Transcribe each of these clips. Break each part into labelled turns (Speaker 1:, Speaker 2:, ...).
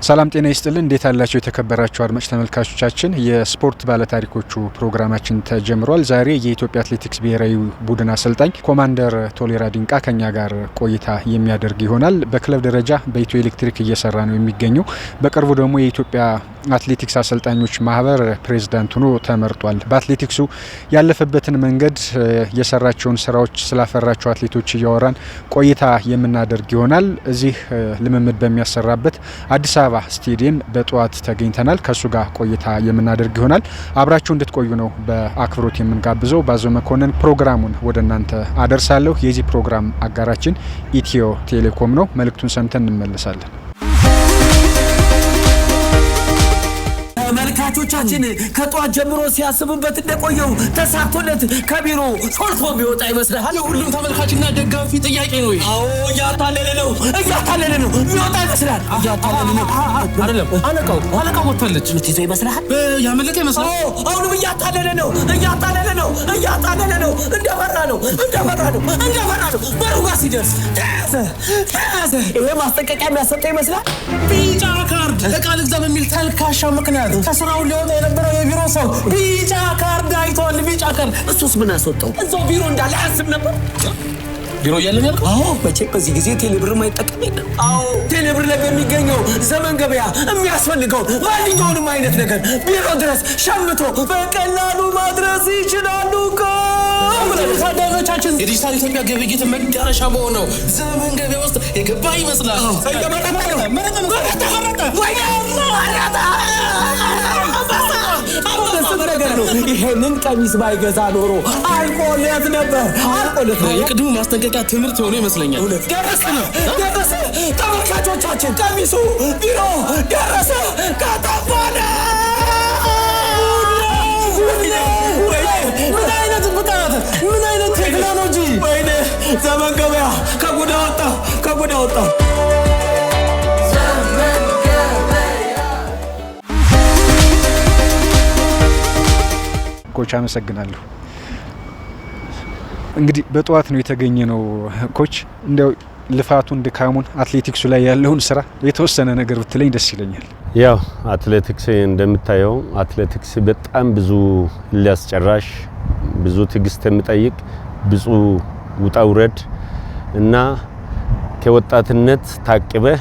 Speaker 1: ሰላም ጤና ይስጥልን እንዴት አላችሁ የተከበራችሁ አድማጭ ተመልካቾቻችን የስፖርት ባለታሪኮቹ ፕሮግራማችን ተጀምሯል። ዛሬ የኢትዮጵያ አትሌቲክስ ብሔራዊ ቡድን አሰልጣኝ ኮማንደር ቶሌራ ዲንቃ ከኛ ጋር ቆይታ የሚያደርግ ይሆናል። በክለብ ደረጃ በኢትዮ ኤሌክትሪክ እየሰራ ነው የሚገኘው። በቅርቡ ደግሞ የኢትዮጵያ አትሌቲክስ አሰልጣኞች ማህበር ፕሬዝዳንት ሆኖ ተመርጧል። በአትሌቲክሱ ያለፈበትን መንገድ የሰራቸውን ስራዎች ስላፈራቸው አትሌቶች እያወራን ቆይታ የምናደርግ ይሆናል። እዚህ ልምምድ በሚያሰራበት አዲስ አበባ ስቴዲየም በጠዋት ተገኝተናል። ከሱ ጋር ቆይታ የምናደርግ ይሆናል። አብራችሁ እንድትቆዩ ነው በአክብሮት የምንጋብዘው። ባዘው መኮንን ፕሮግራሙን ወደ እናንተ አደርሳለሁ። የዚህ ፕሮግራም አጋራችን ኢትዮ ቴሌኮም ነው። መልእክቱን ሰምተን እንመለሳለን።
Speaker 2: ተመልካቾቻችን ከጧት ጀምሮ ሲያስቡበት እንደቆየው ተሳክቶለት ከቢሮ ሾልኮ ቢወጣ ይመስላል።
Speaker 3: ሁሉም ተመልካችና ደጋፊ ጥያቄ ነው።
Speaker 2: አዎ እያታለለ ነው ቢወጣ ይመስላል።
Speaker 3: እያታለለ ነው አይደለም። አለቃው ወጥታለች።
Speaker 2: ምትይዞ ይመስላል።
Speaker 3: ያመለጠ ይመስላል።
Speaker 2: አሁንም እያታለለ ነው። እንደፈራ ነው። በሩ ጋር ሲደርስ ተያዘ። ይሄ ማስጠንቀቂያ የሚያሰጠው ይመስላል።
Speaker 3: ቢጫ ካርድ ዕቃ ልግዛ በሚል ተልካሻ ምክንያት ከስራው ሊወጣ የነበረው የቢሮ ሰው ቢጫ ካርድ አይቷል። ቢጫ ካርድ
Speaker 2: እሱስ ምን አስወጣው? እዛው ቢሮ እንዳለ አያስብ ነበር።
Speaker 3: ቢሮ እያለን ያልከው?
Speaker 2: አዎ መቼም በዚህ ጊዜ ቴሌብር ማይጠቀም የለም። አዎ ቴሌብር ላይ በሚገኘው ዘመን ገበያ የሚያስፈልገው ማንኛውንም አይነት ነገር ቢሮ ድረስ ሸምቶ በቀላሉ ማድረስ ይችላሉ።
Speaker 3: ታዳጊዎቻችን የዲጂታል ኢትዮጵያ ግብይት መዳረሻ በሆነው ዘመን ገበያ ውስጥ የገባ ይመስላል።
Speaker 2: ይሄንን ቀሚስ ባይገዛ ኖሮ አልቆለት ነበር።
Speaker 3: የቅድሙ ማስጠንቀቂያ ትምህርት ሆኖ ይመስለኛል።
Speaker 2: ደረሰ። ተመልካቾቻችን ቀሚሱ ቢሮ ደረሰ። ከጠፋነ
Speaker 3: ምን አይነት ቴክኖሎጂ!
Speaker 2: ወይኔ ዘመን ገበያ ከጉዳ ወጣ።
Speaker 1: ኮች አመሰግናለሁ። እንግዲህ በጠዋት ነው የተገኘ ነው። ኮች እንደው ልፋቱን ድካሙን አትሌቲክሱ ላይ ያለውን ስራ የተወሰነ ነገር ብትለኝ ደስ ይለኛል።
Speaker 4: ያው አትሌቲክስ እንደምታየው አትሌቲክስ በጣም ብዙ ሊያስጨራሽ ብዙ ትግስት የሚጠይቅ ብዙ ውጣ ውረድ እና ከወጣትነት ታቅበህ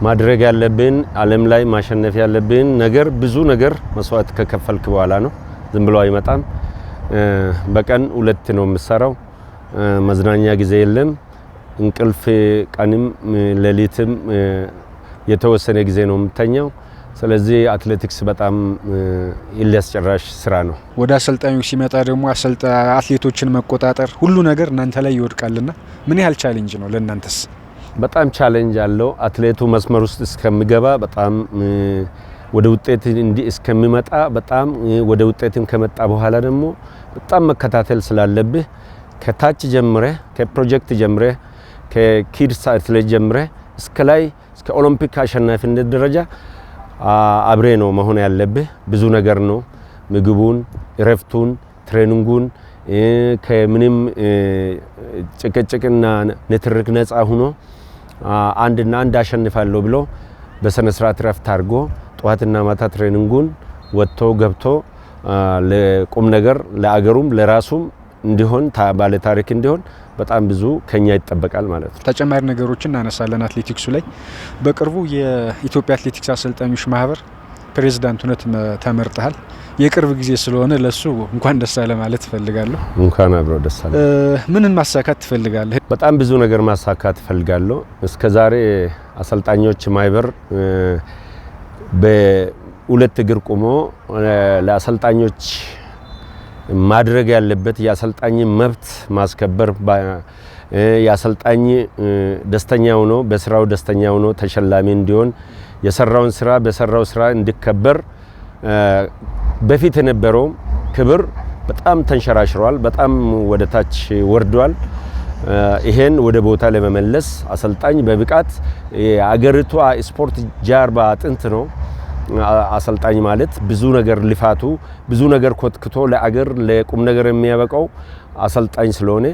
Speaker 4: ማድረግ ያለብን ዓለም ላይ ማሸነፍ ያለብን ነገር ብዙ ነገር መስዋዕት ከከፈልክ በኋላ ነው። ዝም ብሎ አይመጣም። በቀን 2 ነው የምሰራው። መዝናኛ ጊዜ የለም። እንቅልፍ ቀንም ሌሊትም የተወሰነ ጊዜ ነው የምተኛው። ስለዚህ አትሌቲክስ በጣም ሊያስጨራሽ ስራ ነው።
Speaker 1: ወደ አሰልጣኙ ሲመጣ ደግሞ አትሌቶችን መቆጣጠር ሁሉ ነገር እናንተ ላይ ይወድቃልና ምን ያህል ቻሌንጅ ነው ለእናንተስ?
Speaker 4: በጣም ቻሌንጅ አለው። አትሌቱ መስመር ውስጥ እስከሚገባ በጣም ወደ ውጤት እንዲ እስከሚመጣ በጣም ወደ ውጤትም ከመጣ በኋላ ደግሞ በጣም መከታተል ስላለብህ ከታች ጀምረ ከፕሮጀክት ጀምረ ከኪድስ አትሌት ጀምረ እስከ ላይ እስከ ኦሎምፒክ አሸናፊነት ደረጃ አብሬ ነው መሆን ያለብህ። ብዙ ነገር ነው። ምግቡን፣ እረፍቱን፣ ትሬኒንጉን ከምንም ጭቅጭቅና ንትርክ ነፃ ሆኖ አንድና አንድ አሸንፋለሁ ብሎ በሰነ ስርዓት ረፍት አድርጎ ጧትና ማታ ትሬኒንጉን ወጥቶ ገብቶ ለቁም ነገር ለአገሩም ለራሱም እንዲሆን ባለ ታሪክ እንዲሆን በጣም ብዙ ከኛ ይጠበቃል ማለት ነው።
Speaker 1: ተጨማሪ ነገሮችን እናነሳለን። አትሌቲክሱ ላይ በቅርቡ የኢትዮጵያ አትሌቲክስ አሰልጣኞች ማህበር ፕሬዝዳንት ሆነህ ተመርጠሃል። የቅርብ ጊዜ ስለሆነ ለሱ እንኳን ደስ አለ ማለት እፈልጋለሁ። እንኳን
Speaker 4: አብሮ ደስ አለ።
Speaker 1: ምንን ማሳካት ትፈልጋለህ?
Speaker 4: በጣም ብዙ ነገር ማሳካት እፈልጋለሁ። እስከዛሬ አሰልጣኞች ማህበር በሁለት እግር ቆሞ ለአሰልጣኞች ማድረግ ያለበት የአሰልጣኝ መብት ማስከበር የአሰልጣኝ ደስተኛ ሆኖ በስራው ደስተኛ ሆኖ ተሸላሚ እንዲሆን የሰራውን ስራ በሰራው ስራ እንዲከበር በፊት የነበረው ክብር በጣም ተንሸራሽሯል። በጣም ወደ ታች ወርዷል። ይሄን ወደ ቦታ ለመመለስ አሰልጣኝ በብቃት የአገሪቷ ስፖርት ጀርባ አጥንት ነው። አሰልጣኝ ማለት ብዙ ነገር ልፋቱ ብዙ ነገር ኮትክቶ ለአገር ለቁም ነገር የሚያበቃው አሰልጣኝ ስለሆነ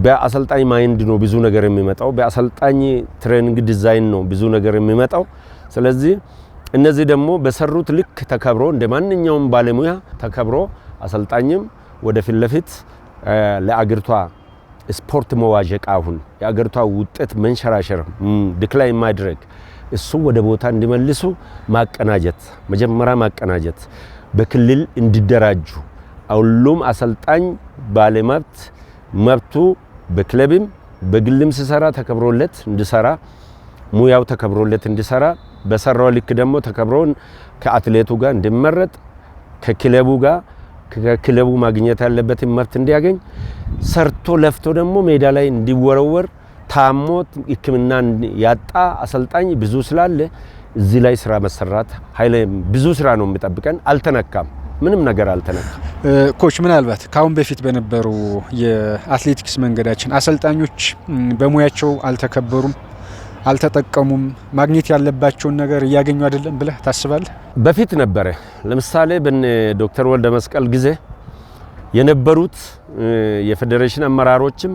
Speaker 4: በአሰልጣኝ ማይንድ ነው ብዙ ነገር የሚመጣው። በአሰልጣኝ ትሬኒንግ ዲዛይን ነው ብዙ ነገር የሚመጣው። ስለዚህ እነዚህ ደግሞ በሰሩት ልክ ተከብሮ እንደማንኛውም ባለሙያ ተከብሮ አሰልጣኝም ወደፊት ለፊት ለአገሪቷ ስፖርት መዋዠቅ አሁን የአገሪቷ ውጤት መንሸራሸር ዲክላይን ማድረግ እሱ ወደ ቦታ እንዲመልሱ ማቀናጀት መጀመሪያ ማቀናጀት በክልል እንዲደራጁ ሁሉም አሰልጣኝ ባለመብት መብቱ በክለብም በግልም ሲሰራ ተከብሮለት እንዲሰራ ሙያው ተከብሮለት እንዲሰራ በሰራው ልክ ደግሞ ተከብሮን ከአትሌቱ ጋር እንዲመረጥ ከክለቡ ጋር ከክለቡ ማግኘት ያለበትን መብት እንዲያገኝ ሰርቶ ለፍቶ ደግሞ ሜዳ ላይ እንዲወረወር ታሞት ሕክምና ያጣ አሰልጣኝ ብዙ ስላለ እዚህ ላይ ስራ መሰራት ኃይለ ብዙ ስራ ነው የሚጠብቀን። አልተነካም፣ ምንም ነገር አልተነካም።
Speaker 1: ኮች ምናልባት ካሁን በፊት በነበሩ የአትሌቲክስ መንገዳችን አሰልጣኞች በሙያቸው አልተከበሩም፣ አልተጠቀሙም፣ ማግኘት ያለባቸውን ነገር እያገኙ አይደለም ብለህ ታስባለህ?
Speaker 4: በፊት ነበረ። ለምሳሌ በነ ዶክተር ወልደ መስቀል ጊዜ የነበሩት የፌዴሬሽን አመራሮችም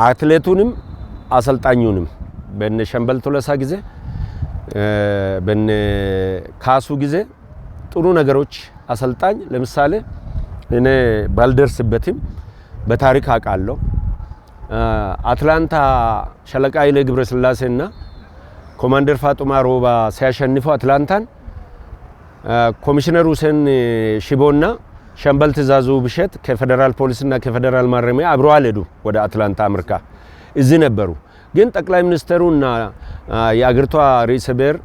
Speaker 4: አትሌቱንም አሰልጣኙንም በነ ሸምበል ቶለሳ ጊዜ በነ ካሱ ጊዜ ጥሩ ነገሮች አሰልጣኝ ለምሳሌ እኔ ባልደርስበትም በታሪክ አውቃለሁ። አትላንታ ሸለቃ ኃይሌ ገብረስላሴና ኮማንደር ፋጡማ ሮባ ሲያሸንፉ አትላንታን ኮሚሽነር ሁሴን ሽቦና ሸምበል ትእዛዙ ብሸት ከፌደራል ፖሊስና ከፌደራል ማረሚያ አብረው አልሄዱ ወደ አትላንታ አሜሪካ እዚህ ነበሩ። ግን ጠቅላይ ሚኒስትሩና የአገሪቷ ርዕሰ ብሔር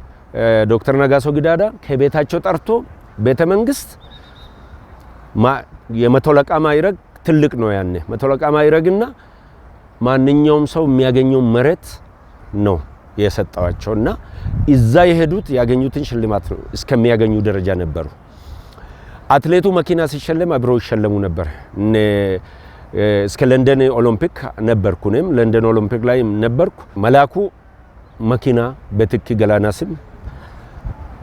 Speaker 4: ዶክተር ነጋሶ ጊዳዳ ከቤታቸው ጠርቶ ቤተ መንግስት የመቶለቃ ማይረግ ትልቅ ነው ያኔ መቶለቃ ማይረግና ማንኛውም ሰው የሚያገኘው መሬት ነው የሰጣቸውና እዛ የሄዱት ያገኙትን ሽልማት ነው እስከሚያገኙ ደረጃ ነበሩ። አትሌቱ መኪና ሲሸለም አብረው ይሸለሙ ነበር። እስከ ለንደን ኦሎምፒክ ነበርኩንም ለንደን ኦሎምፒክ ላይ ነበርኩ። መላኩ መኪና በትክ ገላና ስም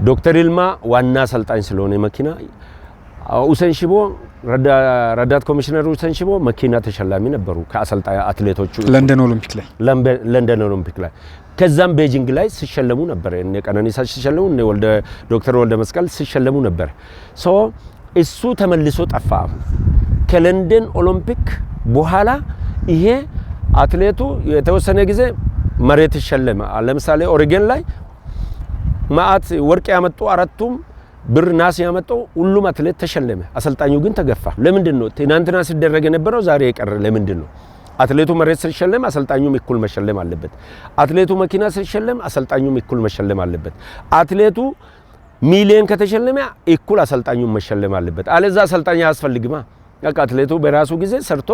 Speaker 4: ዶክተር ኢልማ ዋና አሰልጣኝ ስለሆነ መኪና ሁሴን ሽቦ ረዳት ኮሚሽነር ሁሴን ሽቦ መኪና ተሸላሚ ነበሩ ከአሰልጣኝ አትሌቶቹ ለንደን ኦሎምፒክ ላይ ከዛም ቤጂንግ ላይ ሲሸለሙ ነበር። እነ ቀነኒሳ ሲሸለሙ እነ ዶክተር ወልደ መስቀል ሲሸለሙ ነበር። እሱ ተመልሶ ጠፋ። ከለንደን ኦሎምፒክ በኋላ ይሄ አትሌቱ የተወሰነ ጊዜ መሬት ይሸለማ። ለምሳሌ ኦሪጌን ላይ ማአት ወርቅ ያመጡ አራቱም ብር ናስ ያመጡ ሁሉም አትሌት ተሸለመ። አሰልጣኙ ግን ተገፋ። ለምንድነው ትናንትና ሲደረግ የነበረው ዛሬ የቀረ? ለምንድነው? አትሌቱ መሬት ሲሸለም አሰልጣኙም እኩል መሸለም አለበት። አትሌቱ መኪና ሲሸለም አሰልጣኙም እኩል መሸለም አለበት። አትሌቱ ሚሊዮን ከተሸለመ እኩል አሰልጣኙም መሸለም አለበት። አለዛ አሰልጣኝ ያስፈልግማ። በቃ አትሌቱ በራሱ ጊዜ ሰርቶ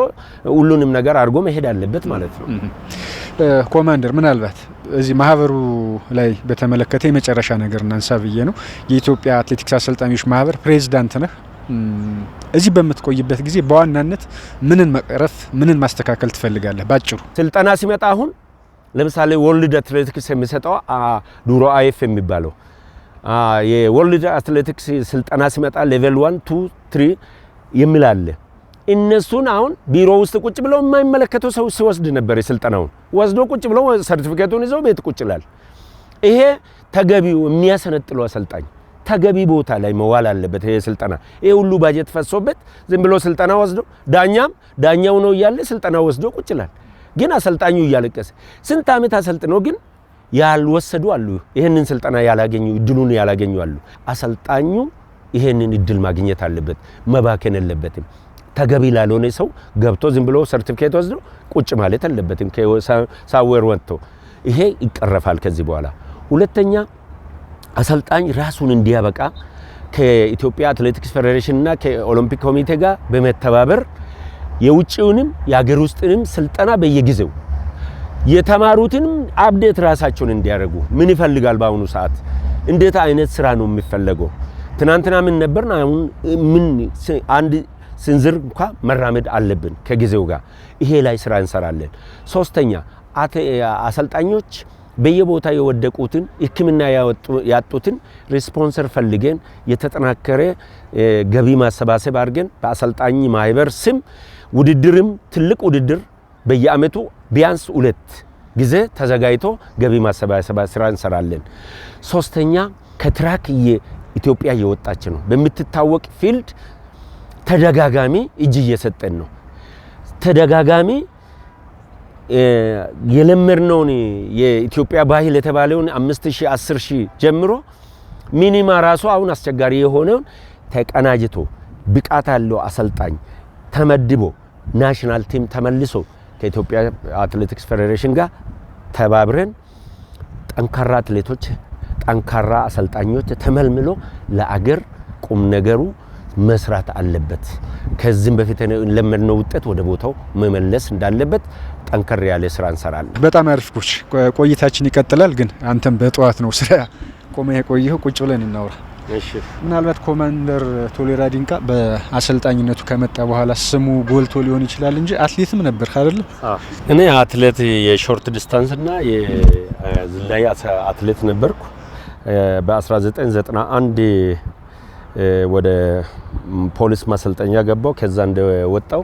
Speaker 4: ሁሉንም ነገር አድርጎ መሄድ አለበት ማለት ነው።
Speaker 1: ኮማንደር ምናልባት እዚህ ማህበሩ ላይ በተመለከተ የመጨረሻ ነገር እናንሳ ብዬ ነው። የኢትዮጵያ አትሌቲክስ አሰልጣኞች ማህበር ፕሬዝዳንት ነህ። እዚህ በምትቆይበት ጊዜ በዋናነት ምንን መቅረፍ ምንን ማስተካከል ትፈልጋለህ? ባጭሩ
Speaker 4: ስልጠና ሲመጣ አሁን ለምሳሌ ወርልድ አትሌቲክስ የሚሰጠው ዱሮ አይኤፍ የሚባለው የወርልድ አትሌቲክስ ስልጠና ሲመጣ ሌቨል 1 2 3 የሚላል እነሱን አሁን ቢሮ ውስጥ ቁጭ ብለው የማይመለከተው ሰው ሲወስድ ነበር። የስልጠናውን ወስዶ ቁጭ ብለው ሰርቲፊኬቱን ይዘው ቤት ቁጭ ይላል። ይሄ ተገቢው የሚያሰነጥለው አሰልጣኝ ተገቢ ቦታ ላይ መዋል አለበት። ይሄ ስልጠና ይሄ ሁሉ ባጀት ፈሶበት ዝም ብሎ ስልጠና ወስዶ ዳኛው ነው እያለ ስልጠና ወስዶ ቁጭ ይላል። ግን አሰልጣኙ እያለቀሰ ስንት ዓመት አሰልጥኖ ግን ያልወሰዱ አሉ። ይሄንን ስልጠና ያላገኙ እድሉን ያላገኙ አሉ። አሰልጣኙ ይሄንን እድል ማግኘት አለበት፣ መባከን የለበትም። ተገቢ ላልሆነ ሰው ገብቶ ዝም ብሎ ሰርቲፊኬት ወስዶ ቁጭ ማለት አለበትም። ከሳወር ወጥቶ ይሄ ይቀረፋል ከዚህ በኋላ። ሁለተኛ አሰልጣኝ ራሱን እንዲያበቃ ከኢትዮጵያ አትሌቲክስ ፌዴሬሽን እና ከኦሎምፒክ ኮሚቴ ጋር በመተባበር የውጭውንም የሀገር ውስጥንም ስልጠና በየጊዜው የተማሩትን አፕዴት ራሳቸውን እንዲያደርጉ ምን ይፈልጋል በአሁኑ ሰዓት እንዴት አይነት ስራ ነው የሚፈልገው ትናንትና ምን ነበርና አሁን ምን አንድ ስንዝር እንኳን መራመድ አለብን ከጊዜው ጋር ይሄ ላይ ስራ እንሰራለን። ሶስተኛ አሰልጣኞች በየቦታ የወደቁትን ሕክምና ያጡትን ሪስፖንሰር ፈልገን የተጠናከረ ገቢ ማሰባሰብ አድርገን በአሰልጣኝ ማህበር ስም ውድድርም ትልቅ ውድድር በየአመቱ ቢያንስ 2 ጊዜ ተዘጋጅቶ ገቢ ማሰባሰብ ስራ እንሰራለን። ሶስተኛ ከትራክ ኢትዮጵያ እየወጣች ነው። በምትታወቅ ፊልድ ተደጋጋሚ እጅ እየሰጠን ነው። ተደጋጋሚ የለመድነውን የኢትዮጵያ ባህል የተባለውን 5000 10000 ጀምሮ ሚኒማ ራሱ አሁን አስቸጋሪ የሆነውን ተቀናጅቶ ብቃት ያለው አሰልጣኝ ተመድቦ ናሽናል ቲም ተመልሶ ከኢትዮጵያ አትሌቲክስ ፌዴሬሽን ጋር ተባብረን ጠንካራ አትሌቶች ጠንካራ አሰልጣኞች ተመልምሎ ለአገር ቁም ነገሩ መስራት አለበት። ከዚህም በፊት ለመድነው ውጤት ወደ ቦታው መመለስ እንዳለበት ጠንከር ያለ ስራ እንሰራለን።
Speaker 1: በጣም አሪፍ ኮች፣ ቆይታችን ይቀጥላል። ግን አንተም በጠዋት ነው ስራ ቆመ የቆየው፣ ቁጭ ብለን እናውራ።
Speaker 4: እሺ።
Speaker 1: ምናልባት ኮማንደር ቶሌራ ዲንቃ በአሰልጣኝነቱ ከመጣ በኋላ ስሙ ጎልቶ ሊሆን ይችላል እንጂ አትሌትም ነበር አይደል?
Speaker 4: እኔ አትሌት የሾርት ዲስታንስ እና የዝላይ አትሌት ነበርኩ። በ1991 ወደ ፖሊስ ማሰልጠኛ ገባው። ከዛ እንደወጣው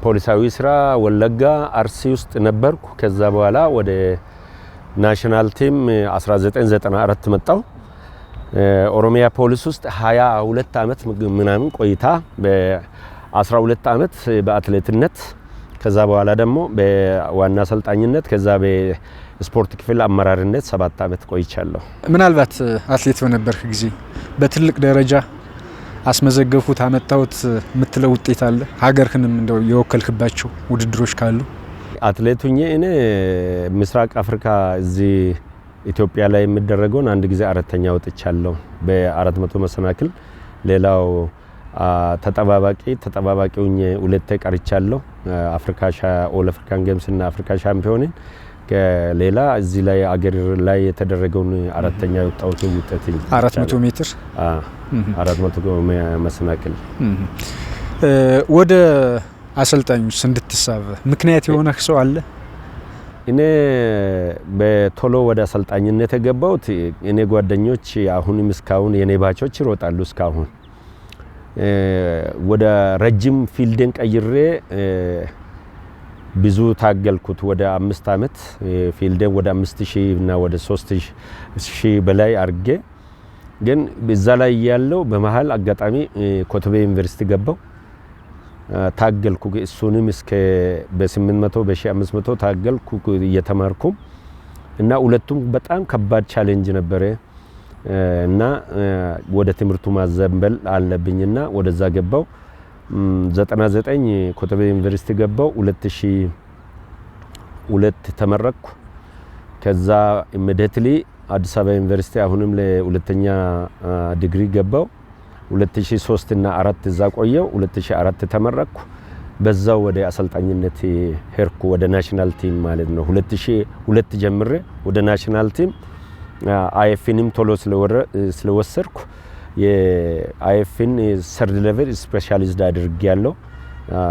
Speaker 4: ፖሊሳዊ ስራ ወለጋ አርሲ ውስጥ ነበርኩ። ከዛ በኋላ ወደ ናሽናል ቲም 1994 መጣው። ኦሮሚያ ፖሊስ ውስጥ 22 አመት ምናምን ቆይታ በ12 አመት በአትሌትነት ከዛ በኋላ ደግሞ በዋና አሰልጣኝነት ከዛ በስፖርት ክፍል አመራርነት 7 አመት ቆይቻለሁ።
Speaker 1: ምናልባት አትሌት በነበርክ ጊዜ በትልቅ ደረጃ አስመዘገብኩት አመጣሁት የምትለው ውጤት አለ? ሀገርህንም እንደው የወከልክባቸው ውድድሮች ካሉ?
Speaker 4: አትሌቱኝ እኔ ምስራቅ አፍሪካ እዚህ ኢትዮጵያ ላይ የሚደረገውን አንድ ጊዜ አራተኛ ወጥቻለሁ በ400 መሰናክል። ሌላው ተጠባባቂውኝ ሁለቴ ቀርቻለሁ። አፍሪካ ኦል አፍሪካን ጌምስ እና አፍሪካ ሻምፒዮንን ከሌላ እዚህ ላይ አገር ላይ የተደረገውን አራተኛ ወጣሁት ውጤት
Speaker 1: 400 ሜትር
Speaker 4: 400 መሰናክል።
Speaker 1: ወደ አሰልጣኞች እንድትሳብ ምክንያት የሆነ ሰው አለ?
Speaker 4: እኔ በቶሎ ወደ አሰልጣኝነት የገባሁት እኔ ጓደኞች አሁንም እስካሁን የኔ ባቾች ይሮጣሉ። እስካሁን ወደ ረጅም ፊልድን ቀይሬ ብዙ ታገልኩት። ወደ 5 አመት ፊልድን ወደ 5000 እና ወደ 3000 በላይ አርጌ ግን በዛ ላይ ያለው በመሃል አጋጣሚ ኮተቤ ዩኒቨርሲቲ ገባው። ታገልኩ። እሱንም እስከ በ800 በ1500 ታገልኩ እየተማርኩ እና ሁለቱም በጣም ከባድ ቻሌንጅ ነበረ እና ወደ ትምህርቱ ማዘንበል አለብኝና ወደዛ ገባው። 99 ኮተቤ ዩኒቨርሲቲ ገባው። 2002 ተመረቅኩ። ከዛ ኢሚዲየትሊ አዲስ አበባ ዩኒቨርሲቲ አሁንም ለሁለተኛ ዲግሪ ገባው። 2003 እና 4 እዛ ቆየው። 2004 ተመረቅኩ። በዛው ወደ አሰልጣኝነት ሄርኩ ወደ ናሽናል ቲም ማለት ነው። 2002 ጀምሬ ወደ ናሽናል ቲም አይኤፍንም ቶሎ ስለወሰድኩ የአይኤፍን ሰርድ ሌቨል ስፔሻሊስት አድርጌያለሁ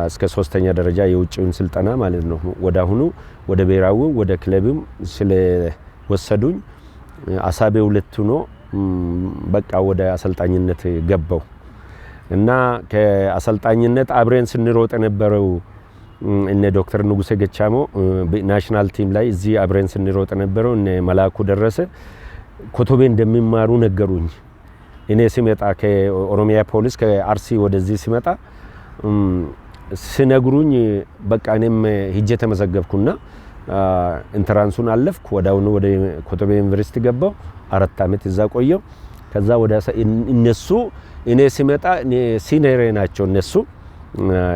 Speaker 4: እስከ 3ኛ ደረጃ የውጭውን ስልጠና ማለት ነው። ወደ አሁኑ ወደ ብሔራዊ ወደ ክለብም ስለወሰዱኝ አሳቤ ሁለቱ ነው። በቃ ወደ አሰልጣኝነት ገባው እና ከአሰልጣኝነት አብረን ስንሮጥ የነበረው እነ ዶክተር ንጉሴ ገቻሞ ናሽናል ቲም ላይ እዚህ አብረን ስንሮጥ የነበረው እነ መላኩ ደረሰ ኮቶቤ እንደሚማሩ ነገሩኝ። እኔ ሲመጣ ከኦሮሚያ ፖሊስ ከአርሲ ወደዚህ ሲመጣ ሲነግሩኝ በቃ እኔም ሂጄ ተመዘገብኩና ኢንትራንሱን አለፍኩ። ወዳውኑ ወደ ኮቶቤ ዩኒቨርሲቲ ገባው። 4 አመት እዛ ቆየው። ከዛ ወደ እነሱ እኔ ሲመጣ እኔ ሲኒየር ናቸው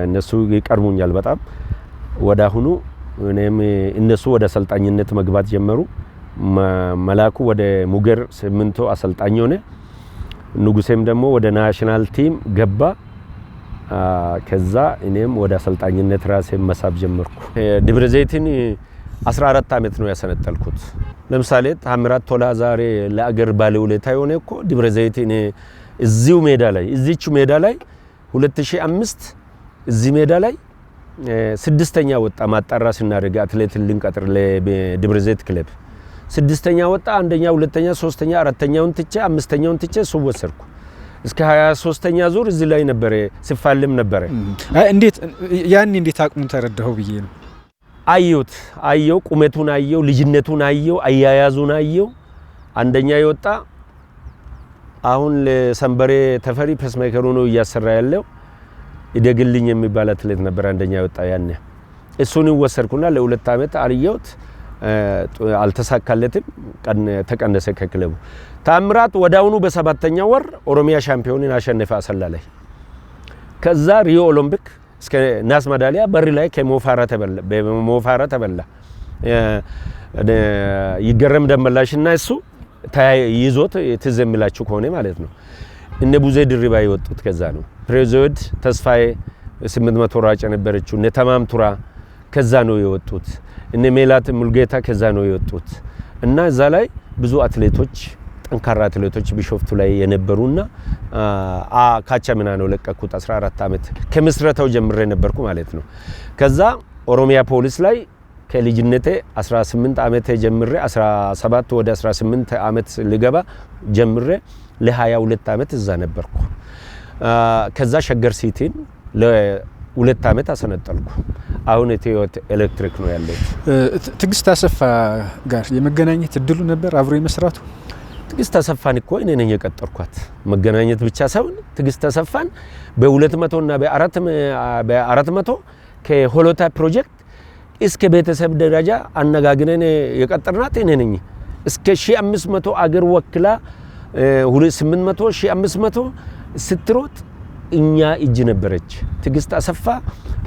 Speaker 4: እነሱ ይቀርሙኛል በጣም። ወዳሁኑ እኔም እነሱ ወደ አሰልጣኝነት መግባት ጀመሩ። መላኩ ወደ ሙገር 8 አሰልጣኝ ሆነ። ንጉሴም ደግሞ ወደ ናሽናል ቲም ገባ። ከዛ እኔም ወደ አሰልጣኝነት ራሴን መሳብ ጀመርኩ። ደብረ ዘይትን 14 አመት ነው ያሰነጠልኩት። ለምሳሌ ታምራት ቶላ ዛሬ ለአገር ባለውለታ የሆነ እኮ ደብረ ዘይት እኔ እዚሁ ሜዳ ላይ 2005 እዚህ ሜዳ ላይ 6ኛ ወጣ። ማጣራ ስናደርግ አትሌት ልንቀጥር ለደብረ ዘይት ክለብ 6ኛ ወጣ። 1ኛ 2ኛ 3ኛ 4ኛውን ትቼ 5ኛውን ትቼ እሱ ወሰድኩ። እስከ 23ኛ ዙር እዚህ ላይ ነበር ሲፋለም ነበር።
Speaker 1: እንዴት አቅሙን ተረዳኸው ብዬ ነው።
Speaker 4: አየው ቁመቱን አየው ልጅነቱን አየው አያያዙን አየው አንደኛ የወጣ አሁን ለሰንበሬ ተፈሪ ፔስሜከሩ ነው እያሰራ ያለው ይደግልኝ የሚባል አትሌት ነበር አንደኛ የወጣ ያኔ እሱን ወሰርኩና ለ2 አመት አልየውት አልተሳካለትም ተቀነሰ ከክለቡ ታምራት ወዳውኑ በ7ኛ ወር ኦሮሚያ ሻምፒዮንን አሸነፈ አሰላ ላይ ከዛ ሪዮ ኦሎምፒክ እስከ ናስ ሜዳሊያ በር ላይ ከሞፋራ ተበላ ይገረም ደመላሽና እሱ ይዞት ተዘምላችሁ ከሆነ ማለት ነው እነ ቡዜ ድሪባ ይወጡት ከዛ ነው ፕሬዝዳንት ተስፋዬ 800 ሯጭ ነበረችው እነ ተማም ቱራ ከዛ ነው የወጡት እነ ሜላት ሙልጌታ ከዛ ነው የወጡት እና እዛ ላይ ብዙ አትሌቶች ጠንካራ አትሌቶች ቢሾፍቱ ላይ የነበሩና ካቻምና ነው ለቀቁት 14 አመት ከምስረታው ጀምሬ ነበርኩ ማለት ነው ከዛ ኦሮሚያ ፖሊስ ላይ ከልጅነቴ 18 አመት ጀምሬ 17 ወደ 18 አመት ልገባ ጀምሬ ለ22 አመት እዛ ነበርኩ ከዛ ሸገር ሲቲን ለ2 አመት አሰነጠልኩ አሁን ኢትዮት ኤሌክትሪክ ነው ያለው
Speaker 1: ትግስት አሰፋ ጋር የመገናኘት እድሉ ነበር አብሮ የመስራቱ
Speaker 4: ትግስት አሰፋን እኮ እኔ ነኝ የቀጠርኳት መገናኘት ብቻ ሳይሆን ትግስት አሰፋን በ200 እና በ400 ከሆሎታ ፕሮጀክት እስከ ቤተሰብ ደረጃ አነጋግረን የቀጠርናት እኔ ነኝ እስከ 1500 አገር ወክላ 800 1500 ስትሮጥ እኛ እጅ ነበረች ትግስት አሰፋ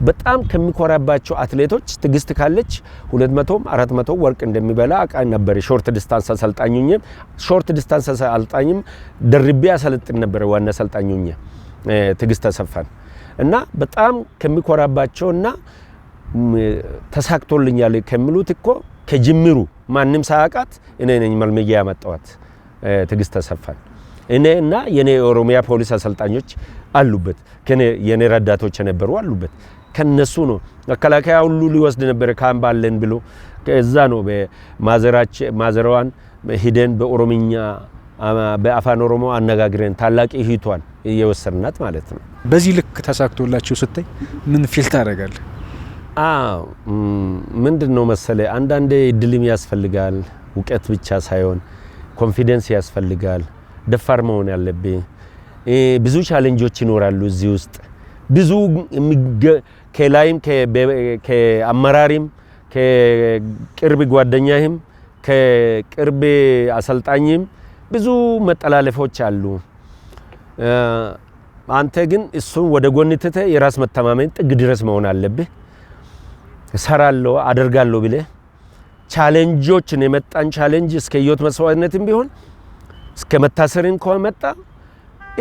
Speaker 4: በጣም ከሚኮራባቸው አትሌቶች ትግስት ካለች 200 400 ወርቅ እንደሚበላ አቃ ነበር ሾርት ዲስታንስ አሰልጣኙኝ ሾርት ዲስታንስ አሰልጣኝም ደርቤ አሰልጥን ነበር ዋና አሰልጣኙኝ ትግስት አሰፋን እና በጣም ከሚኮራባቸውና ተሳክቶልኛል ከሚሉት እኮ ከጅምሩ ማንንም ሳያቃት እኔ ነኝ መልመያ ያመጣዋት ትግስት አሰፋን እኔና የኔ ኦሮሚያ ፖሊስ አሰልጣኞች አሉበት ከኔ የኔ ረዳቶች ነበሩ አሉበት ከነሱ ነው መከላከያ ሁሉ ሊወስድ ነበር ካምባለን ብሎ ከዛ ነው በማዘራዋን ሂደን በኦሮሚኛ በአፋን ኦሮሞ አነጋግረን ታላቂ እህቷን እየወሰድናት ማለት ነው
Speaker 1: በዚህ ልክ ተሳክቶላችሁ ስታይ ምን ፊል ታደርጋለህ
Speaker 4: ምንድነው መሰለ አንዳንዴ እድልም ያስፈልጋል ውቀት ብቻ ሳይሆን ኮንፊደንስ ያስፈልጋል ደፋር መሆን ያለብህ ብዙ ቻሌንጆች ይኖራሉ እዚህ ውስጥ ብዙ ከላይም ከአመራሪም ከቅርብ ጓደኛህም ከቅርብ አሰልጣኝም ብዙ መጠላለፎች አሉ አንተ ግን እሱን ወደ ጎን ትተህ የራስ መተማመን ጥግ ድረስ መሆን አለብህ ሰራለው አደርጋለሁ ብለ ቻሌንጆችን የመጣን ቻሌንጅ እስከ ህይወት መስዋዕትነትም ቢሆን እስከ መታሰርን ከመጣ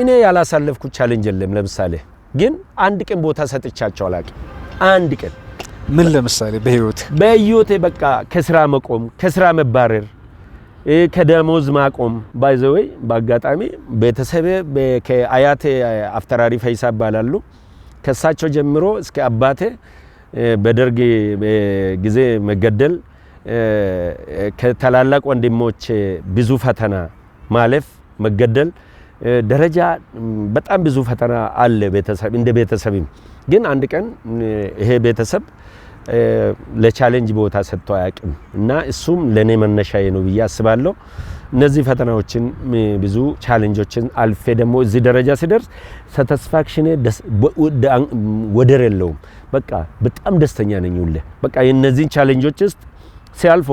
Speaker 4: እኔ ያላሳለፍኩ ቻሌንጅ የለም ለምሳሌ ግን አንድ ቀን ቦታ ሰጥቻቸው አላቂ አንድ ቀን
Speaker 1: ምን ለምሳሌ
Speaker 4: በህይወቴ በቃ ከስራ መቆም ከስራ መባረር ከደሞዝ ማቆም ባይዘወይ ባጋጣሚ ቤተሰብ ከአያቴ አፍተራሪ ፈይሳ ባላሉ ከሳቸው ጀምሮ እስከ አባቴ በደርግ ጊዜ መገደል ከተላላቅ ወንድሞች ብዙ ፈተና ማለፍ መገደል ደረጃ በጣም ብዙ ፈተና አለ ቤተሰብ እንደ ቤተሰብም ግን አንድ ቀን ይሄ ቤተሰብ ለቻሌንጅ ቦታ ሰጥቶ ያቅም እና እሱም ለኔ መነሻዬ ነው ብዬ አስባለሁ እነዚህ ፈተናዎችን ብዙ ቻሌንጆችን አልፌ ደግሞ እዚህ ደረጃ ሲደርስ ሳቲስፋክሽን ወደር የለውም በቃ በጣም ደስተኛ ነኝ ሁሌ በቃ የነዚህ ቻሌንጆች ውስጥ ሲያልፎ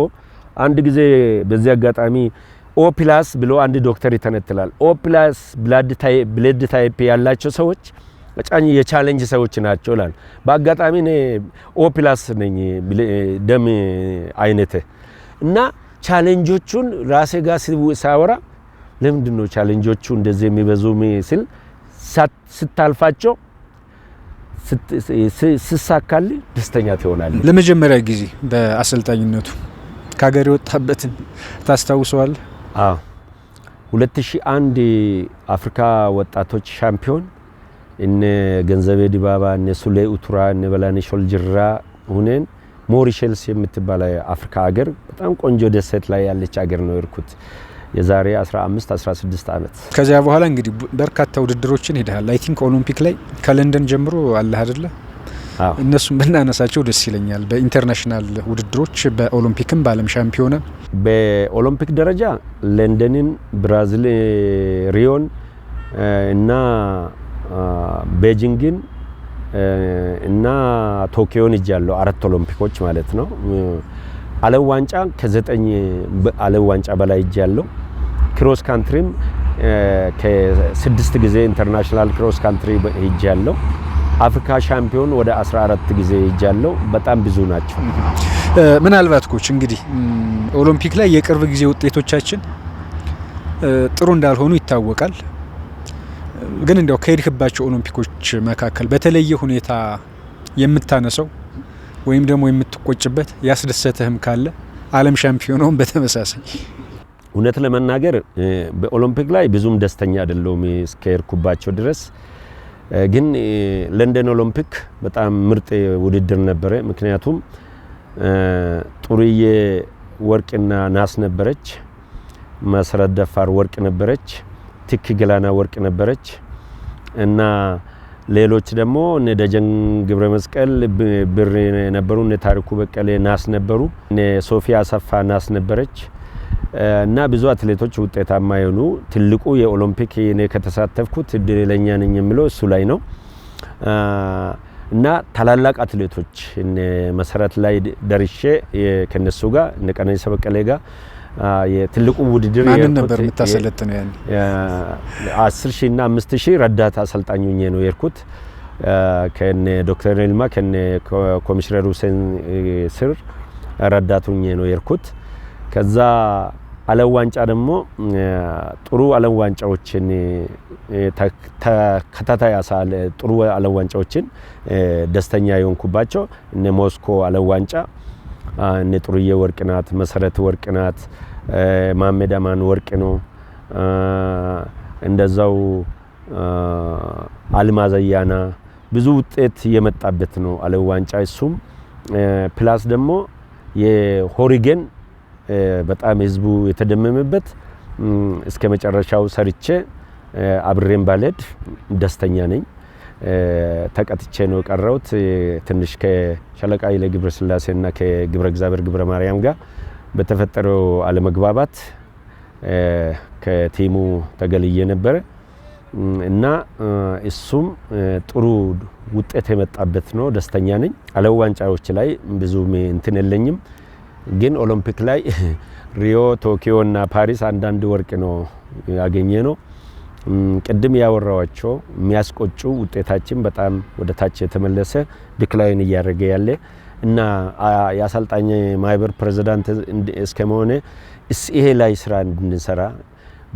Speaker 4: አንድ ጊዜ በዚህ አጋጣሚ ኦ ፕላስ ብሎ አንድ ዶክተር ይተነትላል ኦ ፕላስ ብለድ ታይፕ ያላቸው ሰዎች በጫኝ የቻሌንጅ ሰዎች ናቸው ይላል በአጋጣሚ እኔ ኦ ፕላስ ነኝ ደም አይነቴ እና ቻሌንጆቹን ራሴ ጋር ሳወራ ለምንድነው ቻሌንጆቹ እንደዚህ የሚበዙ ሲል ስታልፋቸው ስሳካል ደስተኛ ትሆናለህ
Speaker 1: ለመጀመሪያ ጊዜ በአሰልጣኝነቱ ካገር ወጣበትን ታስታውሰዋለህ
Speaker 4: 2001 አፍሪካ ወጣቶች ሻምፒዮን እነ ገንዘቤ ዲባባ እነ ሱሌ ኡቱራ እነ በላኔ ሾልጅራ ሆነን ሞሪሸልስ የምትባል አፍሪካ ሀገር በጣም ቆንጆ ደሴት ላይ ያለች ሀገር ነው እርኩት የዛሬ 15 16 አመት
Speaker 1: ከዚያ በኋላ እንግዲህ በርካታ ውድድሮችን ሄደሃል አይ ቲንክ ኦሎምፒክ ላይ ከለንደን ጀምሮ አለ አይደለ እነሱም ብናነሳቸው ደስ ይለኛል። በኢንተርናሽናል ውድድሮች በኦሎምፒክም በዓለም ሻምፒዮና
Speaker 4: በኦሎምፒክ ደረጃ ለንደንን፣ ብራዚል ሪዮን እና ቤጂንግን እና ቶኪዮን ይጃለው 4 ኦሎምፒኮች ማለት ነው። ዓለም ዋንጫ ከ9 ዓለም ዋንጫ በላይ ይጃለው። ክሮስ ካንትሪም ከ6 ጊዜ ኢንተርናሽናል ክሮስ ካንትሪ ይጃለው። አፍሪካ ሻምፒዮን ወደ 14 ጊዜ ይጃለው። በጣም ብዙ ናቸው።
Speaker 1: ምናልባት ኮች እንግዲህ ኦሎምፒክ ላይ የቅርብ ጊዜ ውጤቶቻችን ጥሩ እንዳልሆኑ ይታወቃል። ግን እንደው ከሄድክባቸው ኦሎምፒኮች መካከል በተለየ ሁኔታ የምታነሳው ወይም ደግሞ የምትቆጭበት ያስደሰተህም ካለ ዓለም ሻምፒዮናውን በተመሳሳይ?
Speaker 4: እውነት ለመናገር በኦሎምፒክ ላይ ብዙም ደስተኛ አይደለሁም እስከሄድኩባቸው ድረስ። ግን ለንደን ኦሎምፒክ በጣም ምርጥ ውድድር ነበረ። ምክንያቱም ጡርዬ ወርቅና ናስ ነበረች፣ መሰረት ደፋር ወርቅ ነበረች፣ ትክ ገላና ወርቅ ነበረች እና ሌሎች ደግሞ እነ ደጀን ገብረ መስቀል ብር ነበሩ፣ እነ ታሪኩ በቀለ ናስ ነበሩ፣ እነ ሶፊያ አሰፋ ናስ ነበረች እና ብዙ አትሌቶች ውጤታማ የሆኑ ትልቁ የኦሎምፒክ እኔ ከተሳተፍኩት እድለኛ ነኝ የሚለው እሱ ላይ ነው። እና ታላላቅ አትሌቶች እነ መሰረት ላይ ደርሼ ከነሱ ጋር እነ ቀነኒሳ በቀለ ጋር የትልቁ ውድድር
Speaker 1: ማንን ነበር የምታሰለጥነው? ያን
Speaker 4: 10000 እና 5000 ረዳት አሰልጣኝ ሆኜ ነው የርኩት ከነ ዶክተር ኤልማ ከነ ኮሚሽነር ሁሴን ስር ረዳት ሆኜ ነው የርኩት። ከዛ ዓለም ዋንጫ ደግሞ ጥሩ ዓለም ዋንጫዎችን ተከታታይ አሳለ ጥሩ ዓለም ዋንጫዎችን ደስተኛ የሆንኩባቸው እነ ሞስኮ ዓለም ዋንጫ እነ ጡርዬ ወርቅ ናት፣ መሰረት ወርቅ ናት፣ ማመድ አማን ወርቅ ነው። እንደዛው አልማዝ አያና ብዙ ውጤት የመጣበት ነው ዓለም ዋንጫ። እሱም ፕላስ ደግሞ የሆሪገን በጣም ህዝቡ የተደመመበት እስከ መጨረሻው ሰርቼ አብሬን ባለድ ደስተኛ ነኝ። ተቀጥቼ ነው ቀረውት ትንሽ ከሻለቃ ይለ ግብረ ስላሴና ከግብረ እግዚአብሔር ግብረ ማርያም ጋር በተፈጠረው አለመግባባት ከቲሙ ተገልዬ ነበር እና እሱም ጥሩ ውጤት የመጣበት ነው። ደስተኛ ነኝ። ዓለም ዋንጫዎች ላይ ብዙ እንትን የለኝም። ግን ኦሎምፒክ ላይ ሪዮ፣ ቶኪዮ እና ፓሪስ አንዳንድ ወርቅ ነው ያገኘ ነው። ቅድም ያወራዋቸው የሚያስቆጩ ውጤታችን በጣም ወደ ታች የተመለሰ ዲክላይን እያደረገ ያለ እና የአሰልጣኝ ማህበር ፕሬዝዳንት እስከመሆነ ይሄ ላይ ስራ እንድንሰራ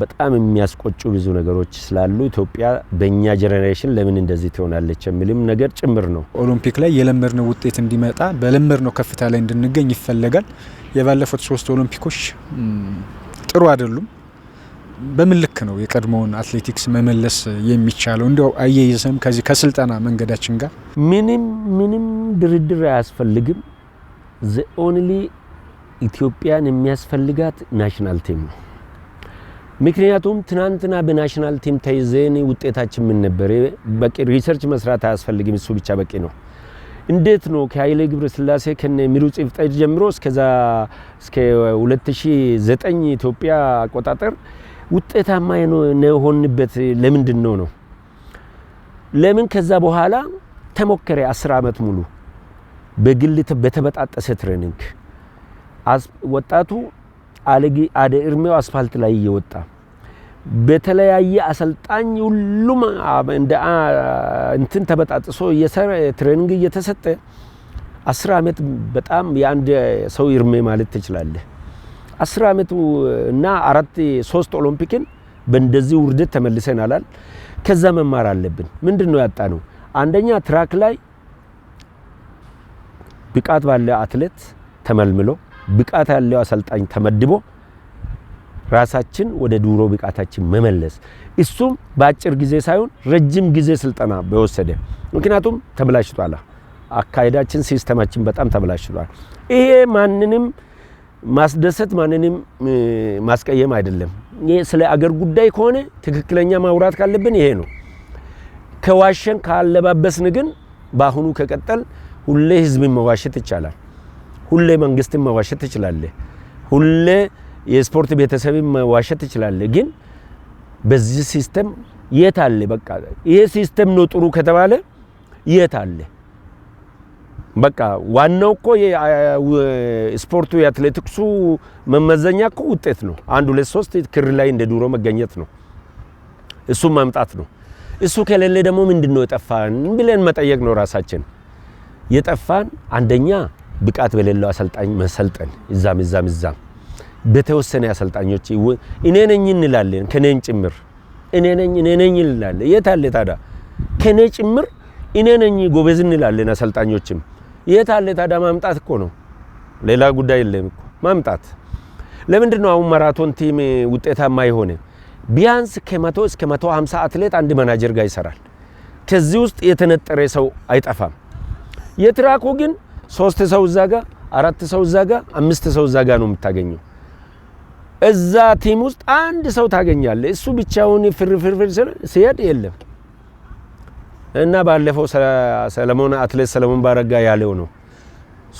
Speaker 4: በጣም የሚያስቆጩ ብዙ ነገሮች ስላሉ ኢትዮጵያ በእኛ ጄኔሬሽን ለምን እንደዚህ ትሆናለች የሚልም ነገር ጭምር ነው።
Speaker 1: ኦሎምፒክ ላይ የለመድነው ውጤት እንዲመጣ በለመድነው ከፍታ ላይ እንድንገኝ ይፈልጋል። የባለፉት 3 ኦሎምፒኮች ጥሩ አይደሉም። በምን ልክ ነው የቀድሞውን አትሌቲክስ መመለስ የሚቻለው? እንዲያው አያይዘም ከዚህ ከስልጠና መንገዳችን ጋር
Speaker 4: ምንም ድርድር አያስፈልግም። ዘ ኦንሊ ኢትዮጵያን የሚያስፈልጋት ናሽናል ቲም ነው። ምክንያቱም ትናንትና በናሽናል ቲም ተይዘን ውጤታችን ምን ነበር? በቂ ሪሰርች መስራት አያስፈልግም። እሱ ብቻ በቂ ነው። እንዴት ነው ከኃይሌ ገብረ ስላሴ ከነ ምሩጽ ይፍጠር ጀምሮ እስከ 2009 ኢትዮጵያ አቆጣጠር ውጤታማ ነው ሆንበት? ለምንድን ነው? ለምን ከዛ በኋላ ተሞከረ 10 አመት ሙሉ በግል በተበጣጠሰ ትሬኒንግ ወጣቱ አደ እርሜው አስፋልት ላይ እየወጣ በተለያየ አሰልጣኝ ሁሉም እንደ እንትን ተበጣጥሶ የሰረ ትሬኒንግ እየተሰጠ 10 አመት በጣም የአንድ ሰው እርሜ ማለት ትችላለህ። 10 አመት እና 3 ኦሎምፒክን በእንደዚህ ውርደት ተመልሰናል። ከዛ መማር አለብን። ምንድነው ያጣነው? አንደኛ ትራክ ላይ ብቃት ባለ አትሌት ተመልምሎ ብቃት ያለው አሰልጣኝ ተመድቦ ራሳችን ወደ ዱሮ ብቃታችን መመለስ፣ እሱም በአጭር ጊዜ ሳይሆን ረጅም ጊዜ ስልጠና በወሰደ። ምክንያቱም ተበላሽቷል አካሄዳችን፣ ሲስተማችን በጣም ተበላሽቷል። ይሄ ማንንም ማስደሰት ማንንም ማስቀየም አይደለም። ይሄ ስለ አገር ጉዳይ ከሆነ ትክክለኛ ማውራት ካለብን ይሄ ነው። ከዋሸን ካለባበስን ግን በአሁኑ ከቀጠል ሁሌ ህዝብን መዋሸት ይቻላል። ሁሌ መንግስትን መዋሸት ይችላል። ሁሌ የስፖርት ቤተሰብን መዋሸት ይችላል። ግን በዚህ ሲስተም የት አለ? በቃ ይሄ ሲስተም ነው ጥሩ ከተባለ የት አለ? በቃ ዋናው እኮ የስፖርቱ የአትሌቲክሱ መመዘኛ እኮ ውጤት ነው። 1 2 3 ክር ላይ እንደ ዱሮ መገኘት ነው። እሱ ማምጣት ነው። እሱ ከሌለ ደግሞ ምንድነው የጠፋን ብለን መጠየቅ ነው ራሳችን። የጠፋን አንደኛ ብቃት በሌለው አሰልጣኝ መሰልጠን እዛም በተወሰነ አሰልጣኞች እኔ ነኝ እንላለን ከኔን ጭምር እኔ ነኝ እንላለን። የት አለ ታዲያ ከኔ ጭምር እኔ ነኝ ጎበዝ እንላለን አሰልጣኞችም። የት አለ ታዲያ? ማምጣት እኮ ነው። ሌላ ጉዳይ የለም እኮ ማምጣት። ለምንድነው አሁን ማራቶን ቲም ውጤታማ የሆነ? ቢያንስ ከ100 እስከ 150 አትሌት አንድ ማናጀር ጋር ይሰራል። ከዚህ ውስጥ የተነጠረ ሰው አይጠፋም። የትራኩ ግን 3 ሰው እዛ ጋር 4 ሰው እዛ ጋር 5 ሰው እዛ ጋር ነው የምታገኘው። እዛ ቲም ውስጥ አንድ ሰው ታገኛለህ። እሱ ብቻውን ፍርፍር ሲሄድ የለም። እና ባለፈው ሰለሞን አትሌት ሰለሞን ባረጋ ያለው ነው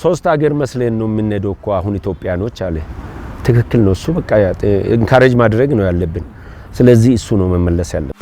Speaker 4: 3 ሀገር መስለን ነው የምንሄደው እኮ አሁን ኢትዮጵያኖች አለ። ትክክል ነው እሱ። በቃ ኢንካሬጅ ማድረግ ነው ያለብን። ስለዚህ እሱ ነው መመለስ ያለብን።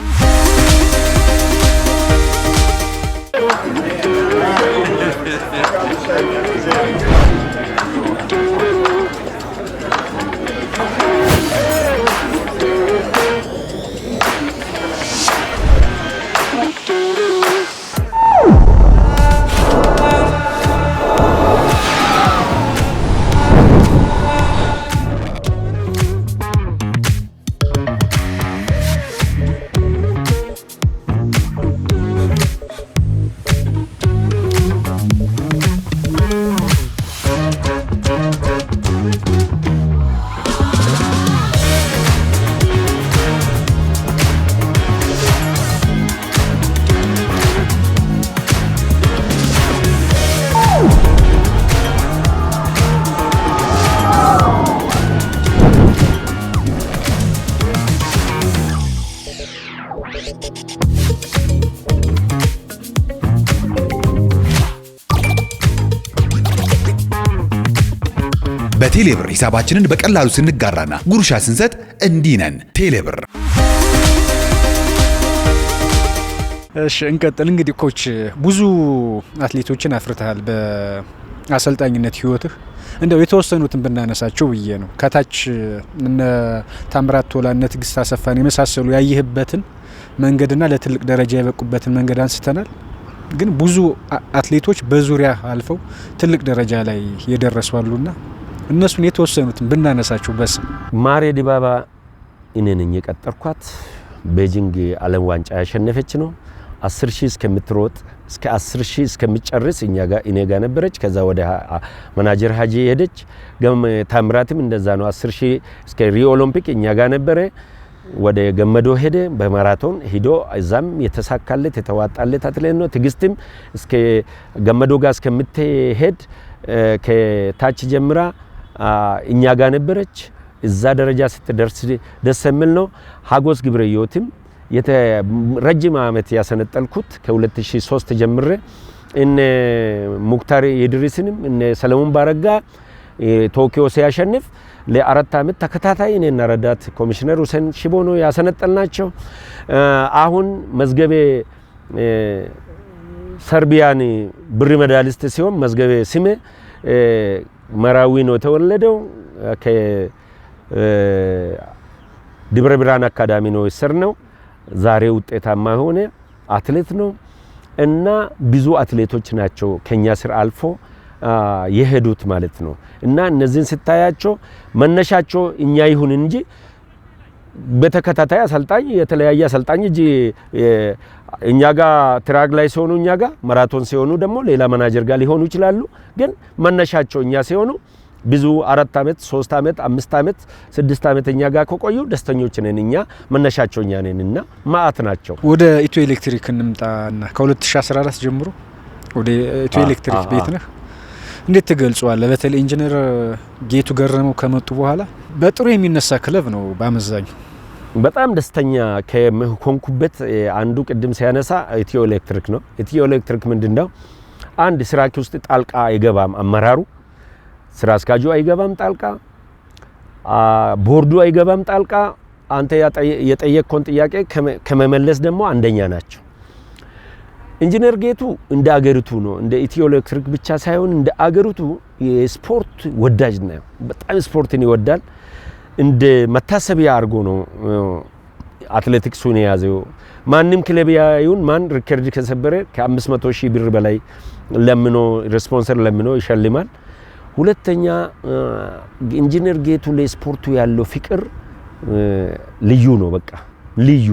Speaker 5: በቴሌብር ሂሳባችንን በቀላሉ ስንጋራና ጉርሻ ስንሰጥ እንዲህ ነን። ቴሌብር።
Speaker 1: እሺ እንቀጥል። እንግዲህ ኮች ብዙ አትሌቶችን አፍርተሃል በአሰልጣኝነት ህይወትህ። እንደው የተወሰኑትን ብናነሳቸው ብዬ ነው። ከታች እነ ታምራት ቶላ፣ እነ ትግስት አሰፋን የመሳሰሉ ያየህበትን መንገድና ለትልቅ ደረጃ የበቁበትን መንገድ አንስተናል። ግን ብዙ አትሌቶች በዙሪያ አልፈው ትልቅ ደረጃ ላይ የደረሱ አሉና እነሱን የተወሰኑትን ብናነሳቸው በስም
Speaker 4: ማሬ ዲባባ እኔ ነኝ የቀጠርኳት። ቤጂንግ ዓለም ዋንጫ ያሸነፈች ነው። 10000 እስከምትሮጥ እስከ 10000 እስከምትጨርስ እኔ ጋር ነበረች። ከዛ ወደ ማናጀር ሀጂ ሄደች። ታምራትም እንደዛ ነው። 10000 እስከ ሪዮ ኦሎምፒክ እኛ ጋር ነበረ። ወደ ገመዶ ሄደ በማራቶን ሂዶ እዛም የተሳካለት የተዋጣለት አትሌት ነው። ትግስትም እስከ ገመዶ ጋር እስከምትሄድ ከታች ጀምራ እኛ ጋር ነበረች። እዛ ደረጃ ስትደርስ ደስ የሚል ነው። ሀጎስ ግብረዮትም ረጅም ዓመት ያሰነጠልኩት ከ2003 ጀምሬ እነ ሙክታር የድሪስንም እነ ሰለሞን ባረጋ ቶኪዮ ሲያሸንፍ ለ4 ዓመት ተከታታይ እኔና ረዳት ኮሚሽነር ሁሴን ሽቦ ነው ያሰነጠልናቸው። አሁን መዝገቤ ሰርቢያን ብር ሜዳሊስት ሲሆን መዝገቤ ስሜ መራዊ ነው የተወለደው። ከደብረ ብርሃን አካዳሚ ነው የሰርነው። ዛሬ ውጤታማ ሆነ አትሌት ነው እና ብዙ አትሌቶች ናቸው ከኛ ስር አልፎ የሄዱት ማለት ነው። እና እነዚህን ስታያቸው መነሻቸው እኛ ይሁን እንጂ በተከታታይ አሰልጣኝ የተለያየ አሰልጣኝ እጂ እኛ ጋር ትራክ ላይ ሲሆኑ እኛ ጋር ማራቶን ሲሆኑ ደግሞ ሌላ ማናጀር ጋር ሊሆኑ ይችላሉ። ግን መነሻቸው እኛ ሲሆኑ ብዙ 4 ዓመት 3 ዓመት 5 ዓመት 6 ዓመት እኛ ጋር ከቆዩ ደስተኞች ነን። እኛ መነሻቸው እኛ ነንና ማአት ናቸው።
Speaker 1: ወደ ኢትዮ ኤሌክትሪክ እንምጣና ከ2014 ጀምሮ ወደ ኢትዮ ኤሌክትሪክ ቤት ነህ። እንዴት ትገልጸዋለህ? በተለይ ኢንጂነር ጌቱ ገረመው ከመጡ በኋላ በጥሩ የሚነሳ ክለብ ነው በአመዛኙ።
Speaker 4: በጣም ደስተኛ ከሆንኩበት አንዱ ቅድም ሲያነሳ ኢትዮ ኤሌክትሪክ ነው። ኢትዮ ኤሌክትሪክ ምንድነው? አንድ ስራክ ውስጥ ጣልቃ አይገባም አመራሩ፣ ስራ አስኪያጁ አይገባም ጣልቃ፣ ቦርዱ አይገባም ጣልቃ። አንተ የጠየቅከውን ጥያቄ ከመመለስ ደግሞ አንደኛ ናቸው። ኢንጂነር ጌቱ እንደ አገሪቱ ነው፣ እንደ ኢትዮ ኤሌክትሪክ ብቻ ሳይሆን እንደ አገሪቱ የስፖርት ወዳጅ ነው። በጣም ስፖርትን ይወዳል። እንደ መታሰቢያ አድርጎ ነው አትሌቲክሱን የያዘው። ማንም ክለብ ያዩን ማን ሪከርድ ከሰበረ ከ500,000 ብር በላይ ለምኖ ስፖንሰር ለምኖ ይሸልማል። ሁለተኛ ኢንጂነር ጌቱ ለስፖርቱ ያለው ፍቅር ልዩ ነው፣ በቃ ልዩ።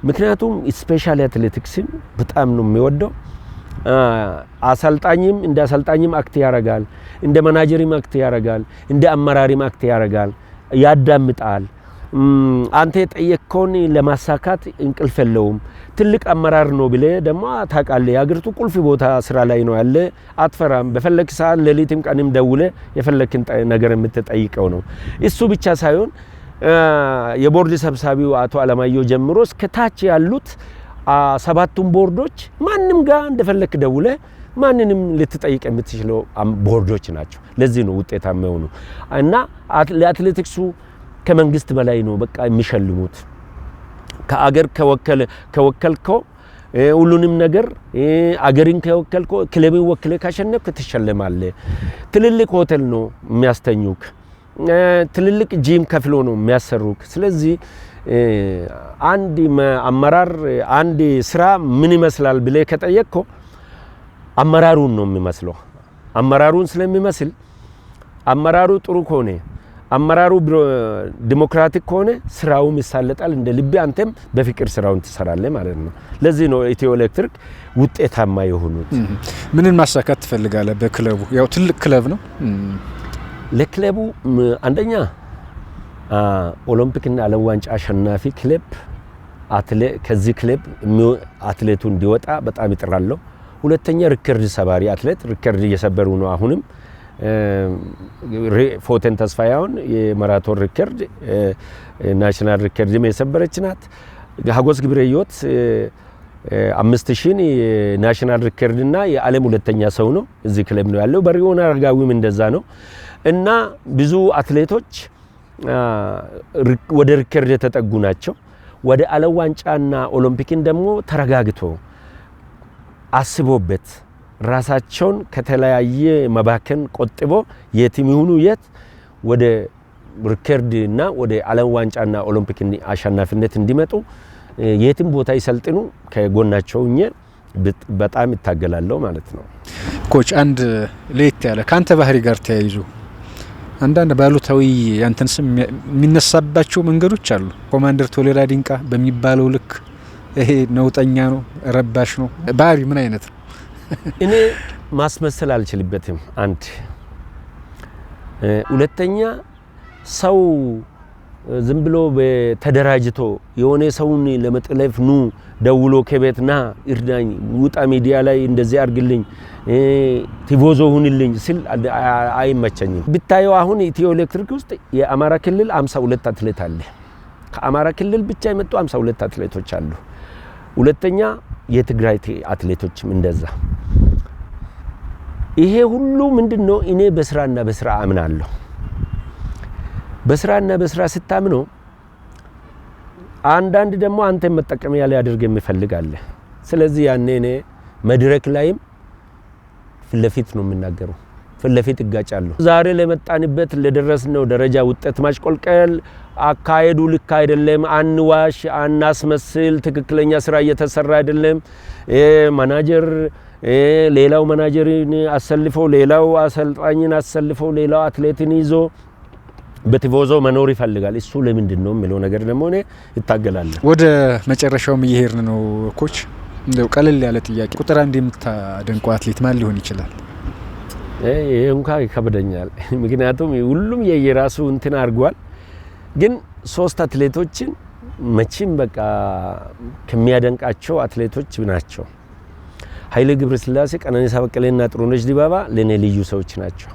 Speaker 4: ምክንያቱም ስፔሻል አትሌቲክስን በጣም ነው የሚወደው። አሰልጣኝም እንደ አሰልጣኝም አክት ያረጋል፣ እንደ ማናጀርም አክት ያረጋል፣ እንደ አመራሪም አክት ያረጋል፣ ያዳምጣል። አንተ የጠየቅከውን ለማሳካት እንቅልፍ የለውም። ትልቅ አመራር ነው ብለ ደግሞ ታውቃለህ። የአገሪቱ ቁልፍ ቦታ ስራ ላይ ነው ያለ። አትፈራም። በፈለክ ሰዓት ሌሊትም ቀንም ደውለ የፈለክን ነገር የምትጠይቀው ነው። እሱ ብቻ ሳይሆን የቦርድ ሰብሳቢው አቶ አለማየሁ ጀምሮ እስከ ታች ያሉት 7ቱም ቦርዶች ማንም ጋር እንደፈለክ ደውለ ማንንም ልትጠይቅ የምትችለው ቦርዶች ናቸው። ለዚህ ነው ውጤታማ የሆኑ እና ለአትሌቲክሱ ከመንግስት በላይ ነው በቃ የሚሸልሙት። ከአገር ከወከልከው ሁሉንም ነገር አገርን ከወከልከው ክለብን ወክለ ካሸነፍክ ትሸለማለህ። ትልልቅ ሆቴል ነው የሚያስተኙክ፣ ትልልቅ ጂም ከፍሎ ነው የሚያሰሩክ። ስለዚህ አንድ አመራር አንድ ስራ ምን ይመስላል ብለ ከጠየቅከው አመራሩን ነው የሚመስለው። አመራሩን ስለሚመስል አመራሩ ጥሩ ከሆነ አመራሩ ዲሞክራቲክ ከሆነ ስራውም ይሳለጣል እንደ ልብ፣ አንተም በፍቅር ስራውን ትሰራለህ ማለት ነው። ለዚህ ነው ኢትዮ ኤሌክትሪክ ውጤታማ የሆኑት።
Speaker 1: ምንን ማሳካት ትፈልጋለህ በክለቡ? ያው ትልቅ ክለብ ነው።
Speaker 4: ለክለቡ አንደኛ ኦሎምፒክና ዓለም ዋንጫ አሸናፊ ክለብ ከዚህ ክለብ አትሌቱ እንዲወጣ በጣም ይጥራለሁ። ሁለተኛ ሪከርድ ሰባሪ አትሌት ሪከርድ እየሰበሩ ነው። አሁንም ፎተን ተስፋያውን የማራቶን ሪከርድ ናሽናል ሪከርድ የሰበረች ናት። ሀጎስ ግብረህይወት 5000 የናሽናል ሪከርድ እና የዓለም ሁለተኛ ሰው ነው። እዚህ ክለብ ነው ያለው። በሪዮን አረጋዊም እንደዛ ነው። እና ብዙ አትሌቶች ወደ ሪከርድ የተጠጉ ናቸው። ወደ ዓለም ዋንጫና ኦሎምፒክን ደግሞ ተረጋግቶ አስቦበት ራሳቸውን ከተለያየ መባከን ቆጥቦ የትም ይሁኑ የት ወደ ሪከርድ እና ወደ ዓለም ዋንጫና ኦሎምፒክ አሸናፊነት እንዲመጡ የትም ቦታ ይሰልጥኑ ከጎናቸው በጣም ይታገላለሁ ማለት ነው።
Speaker 1: ኮች አንድ ለየት ያለ ካንተ ባህሪ ጋር ተያይዞ አንዳንድ ባሉታዊ ያንተን ስም የሚነሳባቸው መንገዶች አሉ። ኮማንደር ቶሌራ ዲንቃ በሚባለው ልክ ይሄ ነውጠኛ ነው፣ ረባሽ ነው። ባህሪ ምን አይነት ነው?
Speaker 4: እኔ ማስመሰል አልችልበትም። አንድ ሁለተኛ ሰው ዝም ብሎ በተደራጅቶ የሆነ ሰውን ለመጥለፍ ኑ ደውሎ ከቤትና እርዳኝ ውጣ ሚዲያ ላይ እንደዚህ አርግልኝ ቲቮዞ ሁንልኝ ስል አይመቸኝም። ብታየው አሁን ኢትዮ ኤሌክትሪክ ውስጥ የአማራ ክልል 52 አትሌት አለ። ከአማራ ክልል ብቻ የመጡ 52 አትሌቶች አሉ። ሁለተኛ የትግራይ አትሌቶችም እንደዛ። ይሄ ሁሉ ምንድነው? እኔ በስራና በስራ አምናለሁ። በስራና በስራ ስታምነው አንዳንድ ደግሞ አንተ መጠቀሚያ ላይ አድርገ የሚፈልጋለ። ስለዚህ ያኔ እኔ መድረክ ላይም ፍለፊት ነው የምናገረው፣ ፍለፊት እጋጫለሁ። ዛሬ ለመጣንበት ለደረስነው ደረጃ ውጤት ማሽቆልቀል አካሄዱ ልክ አይደለም። አንዋሽ፣ አናስመስል። ትክክለኛ ስራ እየተሰራ አይደለም። ማናጀር ሌላው ማናጀርን አሰልፈው ሌላው አሰልጣኝን አሰልፈው ሌላው አትሌትን ይዞ በቲቮዞ መኖር ይፈልጋል። እሱ ለምንድን ነው የሚለው ነገር ደግሞ እኔ ይታገላል።
Speaker 1: ወደ መጨረሻውም እየሄድን ነው ኮች። እንደው ቀለል ያለ ጥያቄ፣ ቁጥር አንድ የምታደንቀው አትሌት ማን ሊሆን ይችላል?
Speaker 4: ይሄ እንኳን ይከብደኛል፣ ምክንያቱም ሁሉም የየራሱ እንትን አድርጓል። ግን 3 አትሌቶችን መቼም በቃ ከሚያደንቃቸው አትሌቶች ናቸው። ኃይሌ ገብረስላሴ፣ ቀነኒሳ በቀለና ጥሩነሽ ዲባባ ለኔ ልዩ ሰዎች ናቸው።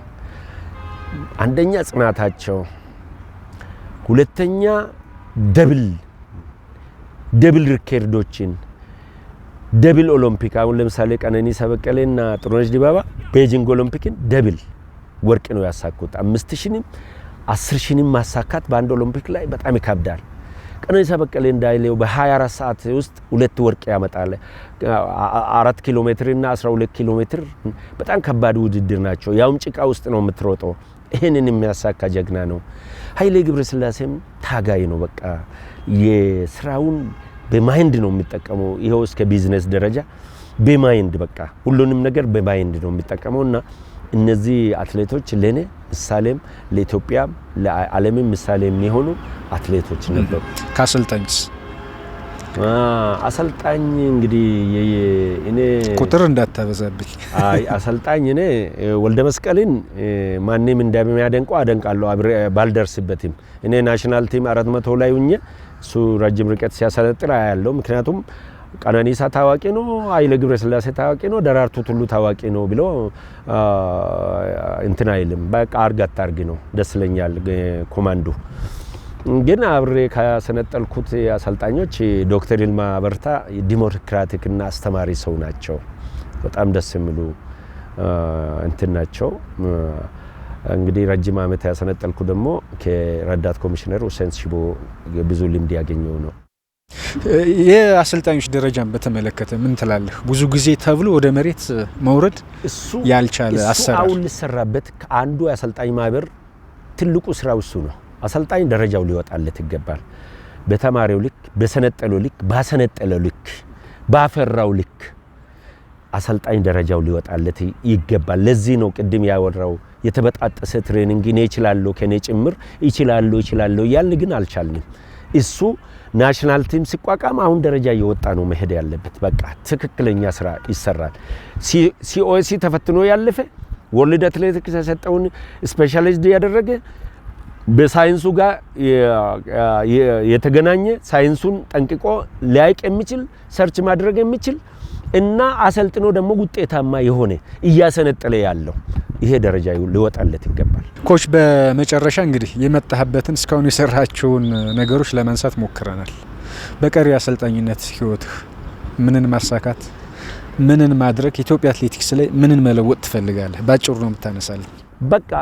Speaker 4: አንደኛ ጽናታቸው፣ ሁለተኛ ደብል ደብል ሪከርዶችን ደብል ኦሎምፒክ አሁን ለምሳሌ ቀነኒሳ በቀለና ጥሩነሽ ዲባባ ቤጂንግ ኦሎምፒክን ደብል ወርቅ ነው ያሳኩት 5000ንም 10000ንም ማሳካት በአንድ ኦሎምፒክ ላይ በጣም ይከብዳል ቀነኒሳ በቀለ እንዳይለው በ24 ሰዓት ውስጥ 2 ወርቅ ያመጣል 4 ኪሎ ሜትር እና 12 ኪሎ ሜትር በጣም ከባድ ውድድር ናቸው ያውም ጭቃ ውስጥ ነው የምትሮጠው ይሄንን የሚያሳካ ጀግና ነው ኃይሌ ገብረስላሴም ታጋይ ነው በቃ የስራውን በማይንድ ነው የሚጠቀመው ይሄው እስከ ቢዝነስ ደረጃ በማይንድ በቃ ሁሉንም ነገር በማይንድ ነው የሚጠቀመውና እነዚህ አትሌቶች ለኔ ምሳሌም ለኢትዮጵያ ለዓለምም ምሳሌ የሚሆኑ አትሌቶች ነበሩ
Speaker 1: ካሰልጣኝስ
Speaker 4: አሰልጣኝ እንግዲህ እኔ
Speaker 1: ቁጥር እንዳታበዛብኝ
Speaker 4: አይ አሰልጣኝ እኔ ወልደ መስቀልን ማንንም እንደሚያደንቀው አደንቃለሁ ባልደርስበትም እኔ ናሽናል ቲም 400 ላይ ሆኜ እሱ ረጅም ርቀት ሲያሰለጥን ያለው ምክንያቱም ቀነኒሳ ታዋቂ ነው ኃይሌ ገብረስላሴ ታዋቂ ነው ደራርቱ ቱሉ ታዋቂ ነው ብሎ እንትና አይልም በቃ አርጋት አርግ ነው ደስለኛል ኮማንዶ ግን አብሬ ካሰነጠልኩት አሰልጣኞች ዶክተር ይልማ በርታ ዲሞክራቲክ እና አስተማሪ ሰው ናቸው በጣም ደስ የሚሉ እንትን ናቸው እንግዲህ ረጅም አመት ያሰነጠልኩ ደግሞ ከረዳት ኮሚሽነር ሁሴን ሽቦ ብዙ ልምድ ያገኘው ነው
Speaker 1: የአሰልጣኞች ደረጃን በተመለከተ ምን ትላለህ ብዙ ጊዜ ተብሎ ወደ መሬት መውረድ
Speaker 4: እሱ
Speaker 1: ያልቻለ አሰራር
Speaker 4: አሁን ልሰራበት አንዱ የአሰልጣኝ ማህበር ትልቁ ስራው እሱ ነው አሰልጣኝ ደረጃው ሊወጣለት ይገባል በተማሪው ልክ በሰነጠለው ልክ ባሰነጠለው ልክ ባፈራው ልክ አሰልጣኝ ደረጃው ሊወጣለት ይገባል ለዚህ ነው ቅድም ያወራው የተበጣጠሰ ትሬኒንግ እኔ ይችላልው ከኔ ጭምር ይችላልው ያልን ግን አልቻልንም እሱ ናሽናል ቲም ሲቋቋም አሁን ደረጃ እየወጣ ነው መሄድ ያለበት በቃ ትክክለኛ ስራ ይሰራል ሲኦሲ ተፈትኖ ያለፈ ወርልድ አትሌቲክስ ያሰጠውን ስፔሻሊስት ያደረገ በሳይንሱ ጋር የተገናኘ ሳይንሱን ጠንቅቆ ሊያይቅ የሚችል ሰርች ማድረግ የሚችል እና አሰልጥኖ ደግሞ ውጤታማ የሆነ እያሰነጠለ ያለው ይሄ ደረጃ ሊወጣለት ይገባል
Speaker 1: ኮች በመጨረሻ እንግዲህ የመጣህበትን እስካሁን የሰራቸውን ነገሮች ለማንሳት ሞክረናል በቀሪ አሰልጣኝነት ህይወትህ ምንን ማሳካት ምንን ማድረግ ኢትዮጵያ አትሌቲክስ ላይ ምንን መለወጥ ትፈልጋለህ ባጭሩ ነው የምታነሳልኝ
Speaker 4: በቃ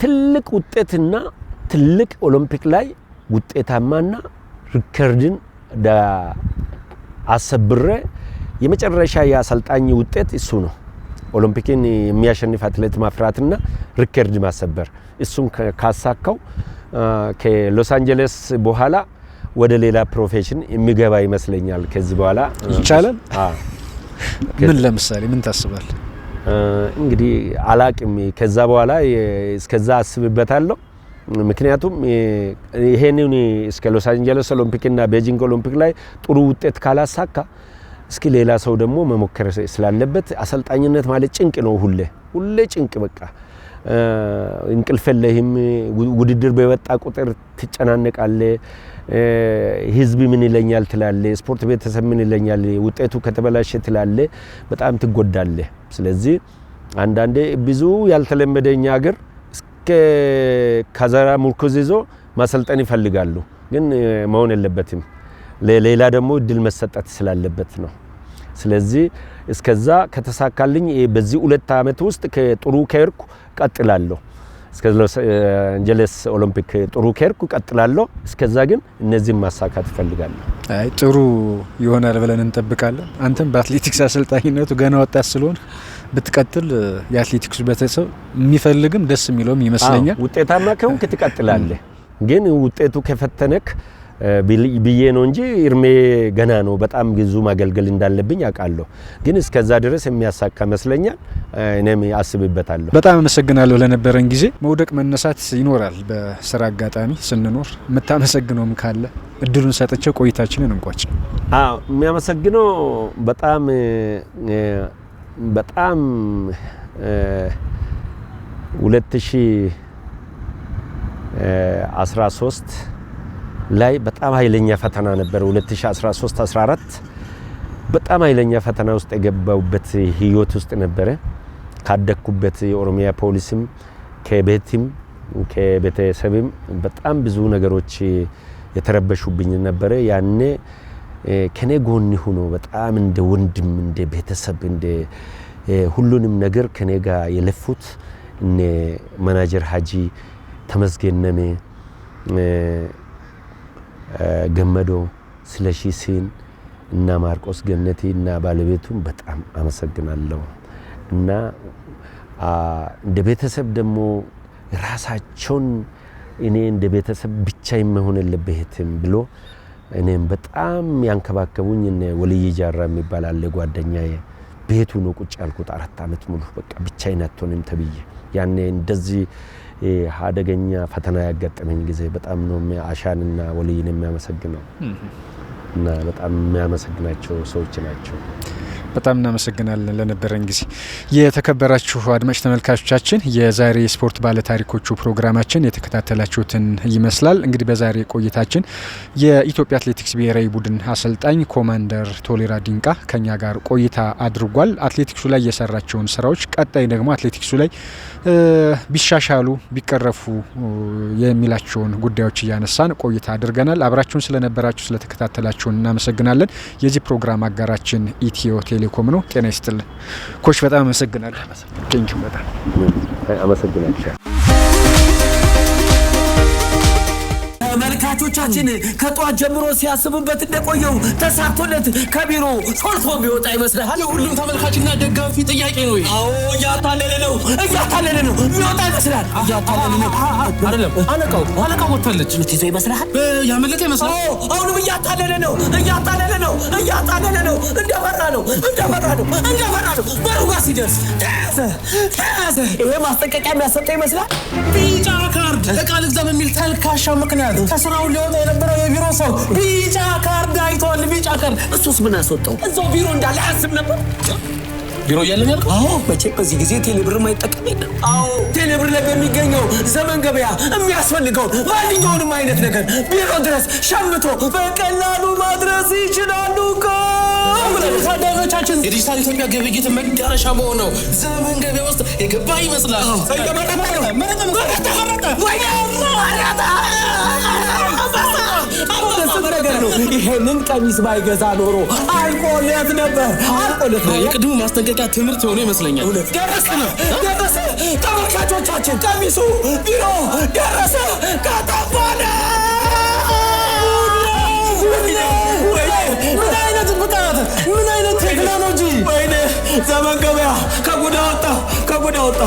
Speaker 4: ትልቅ ውጤትና ትልቅ ኦሎምፒክ ላይ ውጤታማና ሪከርድን አሰብረ የመጨረሻ ያሰልጣኝ ውጤት እሱ ነው ኦሎምፒክን የሚያሸንፍ አትሌት ማፍራትና ሪከርድ ማሰበር እሱን ካሳካው ከሎስ አንጀለስ በኋላ ወደ ሌላ ፕሮፌሽን የሚገባ ይመስለኛል ከዚህ በኋላ
Speaker 1: ይቻላል ምን ለምሳሌ ምን ታስባለህ
Speaker 4: እንግዲህ አላቅም ከዛ በኋላ እስከዛ አስብበታለሁ ምክንያቱም ይሄንን እስከ ሎስ አንጀለስ ኦሎምፒክ እና ቤጂንግ ኦሎምፒክ ላይ ጥሩ ውጤት ካላሳካ እስኪ ሌላ ሰው ደግሞ መሞከር ስላለበት አሰልጣኝነት ማለት ጭንቅ ነው ሁሌ ጭንቅ በቃ እንቅልፈለህም ውድድር በወጣ ቁጥር ትጨናነቃለ ህዝብ ምን ይለኛል ትላለ ስፖርት ቤተሰብ ምን ይለኛል ውጤቱ ከተበላሸ ትላለ በጣም ትጎዳለ ስለዚህ አንዳንዴ ብዙ ያልተለመደኛ ሀገር እስከ ካዛራ ሙርኮዚዞ ማሰልጠን ይፈልጋሉ ግን መሆን የለበትም ለሌላ ደግሞ እድል መሰጠት ስላለበት ነው ስለዚህ እስከዛ ከተሳካልኝ በዚህ 2 አመት ውስጥ ከጥሩ ከርኩ ቀጥላለሁ እስከ ሎስ አንጀለስ ኦሎምፒክ ጥሩ ከርኩ ቀጥላለሁ እስከዛ ግን እነዚህን ማሳካት ፈልጋለሁ
Speaker 1: አይ ጥሩ ይሆናል ብለን እንጠብቃለን አንተም በአትሌቲክስ አሰልጣኝነቱ ገና ወጣት ስለሆነ ብትቀጥል የአትሌቲክስ ቤተሰብ የሚፈልግም ደስ የሚለውም ይመስለኛል
Speaker 4: ውጤታማ ከሆንክ ትቀጥላለህ ግን ውጤቱ ከፈተነክ ብዬ ነው እንጂ እርሜ ገና ነው በጣም ብዙ ማገልገል እንዳለብኝ አውቃለሁ ግን እስከዛ ድረስ የሚያሳካ መስለኛል እኔም አስብበታለሁ
Speaker 1: በጣም አመሰግናለሁ ለነበረን ጊዜ መውደቅ መነሳት ይኖራል በስራ አጋጣሚ ስንኖር መታመሰግነውም ካለ እድሉን ሰጥቼ ቆይታችንን እንቋጭ
Speaker 4: የሚያመሰግነው በጣም 2013 ላይ በጣም ኃይለኛ ፈተና ነበር 2013 14 በጣም ኃይለኛ ፈተና ውስጥ የገባውበት ህይወት ውስጥ ነበር ካደኩበት የኦሮሚያ ፖሊስም ከቤትም ከቤተሰብም በጣም ብዙ ነገሮች የተረበሹብኝ ነበር ያኔ ከኔ ጎን ሆኖ በጣም እንደ ወንድም እንደ ቤተሰብ እንደ ሁሉንም ነገር ከኔ ጋር የለፉት እነ ማናጀር ሀጂ ተመስገነሜ ገመዶ ስለሺሲን እና ማርቆስ ገነቲ እና ባለቤቱም በጣም አመሰግናለሁ እና እንደ ቤተሰብ ደግሞ ራሳቸውን እኔ እንደ ቤተሰብ ብቻ የመሆን የለበትም ብሎ እኔም በጣም ያንከባከቡኝ እነ ወልይ ጃራ የሚባል አለ ጓደኛዬ ቤቱ ነው ቁጭ ያልኩት 4 አመት ሙሉ በቃ ብቻዬን አትሆንም ተብዬ ያኔ እንደዚህ አደገኛ ፈተና ያጋጠመኝ ጊዜ በጣም ነው አሻንና ወልይን የሚያመሰግነው እና በጣም የሚያመሰግናቸው ሰዎች ናቸው።
Speaker 1: በጣም እናመሰግናለን ለነበረን ጊዜ። የተከበራችሁ አድማጭ ተመልካቾቻችን የዛሬ ስፖርት ባለ ታሪኮቹ ፕሮግራማችን የተከታተላችሁትን ይመስላል። እንግዲህ በዛሬ ቆይታችን የኢትዮጵያ አትሌቲክስ ብሔራዊ ቡድን አሰልጣኝ ኮማንደር ቶሌራ ዲንቃ ከኛ ጋር ቆይታ አድርጓል። አትሌቲክሱ ላይ የሰራቸውን ስራዎች፣ ቀጣይ ደግሞ አትሌቲክሱ ላይ ቢሻሻሉ ቢቀረፉ የሚላቸውን ጉዳዮች እያነሳን ቆይታ አድርገናል። አብራችሁን ስለነበራችሁ ስለተከታተላችሁን እናመሰግናለን። የዚህ ፕሮግራም አጋራችን ኢትዮ ቴሌኮም ነው። ጤና ይስጥልን ኮች፣ በጣም አመሰግናለሁ። ቴንኪው በጣም
Speaker 4: አመሰግናለሁ።
Speaker 2: ተመልካቾቻችን ከጧት ጀምሮ ሲያስቡበት እንደቆየው ተሳክቶለት ከቢሮ ሾልኮ ቢወጣ ይመስላል።
Speaker 3: ሁሉም ተመልካችና ደጋፊ ጥያቄ ነው።
Speaker 2: አዎ እያታለለ ነው ቢወጣ ይመስላል። እያታለለ ነው
Speaker 3: አይደለም። አለቃው ወጣለች
Speaker 2: ምትይዞ ይመስላል።
Speaker 3: ያመለጠ ይመስላል።
Speaker 2: አሁንም እያታለለ ነው። እንደፈራ ነው። በሩ ጋር ሲደርስ ተያዘ። ይሄ ማስጠንቀቂያ የሚያሰጠው ይመስላል።
Speaker 3: ቢጫ ካርድ ዕቃ ልግዛ በሚል ተልካሻ ምክንያት ከስራው ሊወጣ የነበረው የቢሮ ሰው ቢጫ ካርድ አይቷል። ቢጫ ካርድ
Speaker 2: እሱስ ምን አስወጣው? እዛው ቢሮ እንዳለ አያስብ ነበር።
Speaker 3: ቢሮ እያለን ያልከው?
Speaker 2: አዎ መቼም በዚህ ጊዜ ቴሌብር ማይጠቀም የለም። አዎ ቴሌብር ላይ በሚገኘው ዘመን ገበያ የሚያስፈልገውን ማንኛውንም አይነት ነገር ቢሮ ድረስ ሸምቶ በቀላሉ ማድረስ ይችላሉ።
Speaker 3: ታዳሚዎቻችን የዲጂታል ኢትዮጵያ ግብይት መዳረሻ በሆነው ዘመን ገበያ ውስጥ የገባ ይመስላል።
Speaker 2: ይሄንን ቀሚስ ባይገዛ ኖሮ አልቆለት ነበር።
Speaker 3: የቅድሙ ማስጠንቀቂያ ትምህርት ሆኖ ይመስለኛል።
Speaker 2: ደረሰ። ተመልካቾቻችን ቀሚሱ ቢሮ ደረሰ። ከተባለ ምን አይነት ቴክኖሎጂ! ወይኔ ዘመን ገበያ ከጉዳ ወጣ።